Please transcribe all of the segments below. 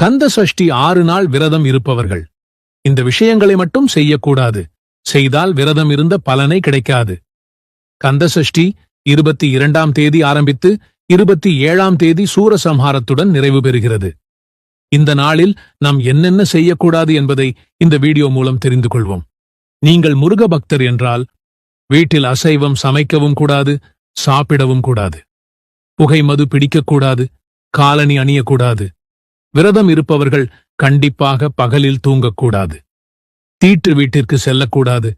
கந்த சஷ்டி 6 நாள் விரதம் இருப்பவர்கள் இந்த விஷயங்களை மட்டும் செய்யக்கூடாது. செய்தால் விரதம் இருந்த பலனை கிடைக்காது. கந்த சஷ்டி 22ஆம் தேதி ஆரம்பித்து 27ஆம் தேதி சூரசம்ஹாரத்துடன் நிறைவு பெறுகிறது. இந்த நாளில் நாம் என்னென்ன செய்யக்கூடாது என்பதை இந்த வீடியோ மூலம் தெரிந்து கொள்வோம். நீங்கள் முருக பக்தர் என்றால் வீட்டில் அசைவம் சமைக்கவும் கூடாது, சாப்பிடவும் கூடாது. புகை மது பிடிக்கக்கூடாது, காலணி அணியக்கூடாது. விரதம் இருப்பவர்கள் கண்டிப்பாக பகலில் தூங்கக்கூடாது. தீட்டு வீட்டிற்கு செல்லக்கூடாது,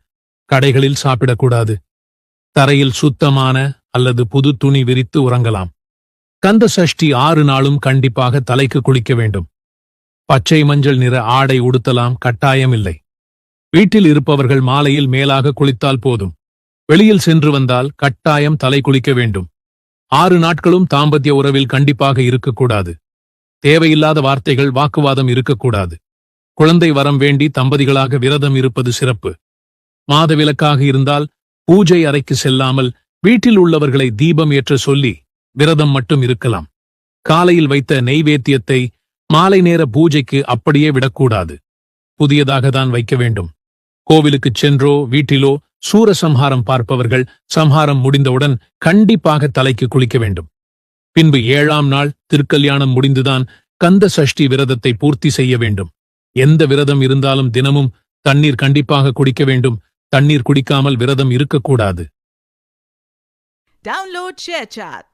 கடைகளில் சாப்பிடக்கூடாது. தரையில் சுத்தமான அல்லது புது துணி விரித்து உறங்கலாம். கந்த சஷ்டி 6 நாளும் கண்டிப்பாக தலைக்கு குளிக்க வேண்டும். பச்சை மஞ்சள் நிற ஆடை உடுத்தலாம், கட்டாயமில்லை. வீட்டில் இருப்பவர்கள் மாலையில் மேலாக குளித்தால் போதும். வெளியில் சென்று வந்தால் கட்டாயம் தலை குளிக்க வேண்டும். 6 நாட்களும் தாம்பத்திய உறவில் கண்டிப்பாக இருக்கக்கூடாது. தேவையில்லாத வார்த்தைகள், வாக்குவாதம் இருக்கக்கூடாது. குழந்தை வரம் வேண்டி தம்பதிகளாக விரதம் இருப்பது சிறப்பு. மாதவிலக்காக இருந்தால் பூஜை அறைக்கு செல்லாமல் வீட்டில் உள்ளவர்களை தீபம் ஏற்ற சொல்லி விரதம் மட்டும் இருக்கலாம். காலையில் வைத்த நெய்வேத்தியத்தை மாலை நேர பூஜைக்கு அப்படியே விடக்கூடாது. புதியதாக தான் வைக்க வேண்டும். கோவிலுக்குச் சென்றோ வீட்டிலோ சூரசம்ஹாரம் பார்ப்பவர்கள் சம்ஹாரம் முடிந்தவுடன் கண்டிப்பாக தலைக்கு குளிக்க வேண்டும். பின்பு 7ஆம் நாள் திருக்கல்யாணம் முடிந்துதான் கந்த சஷ்டி விரதத்தை பூர்த்தி செய்ய வேண்டும். எந்த விரதம் இருந்தாலும் தினமும் தண்ணீர் கண்டிப்பாக குடிக்க வேண்டும். தண்ணீர் குடிக்காமல் விரதம் இருக்கக்கூடாது. Download ShareChat.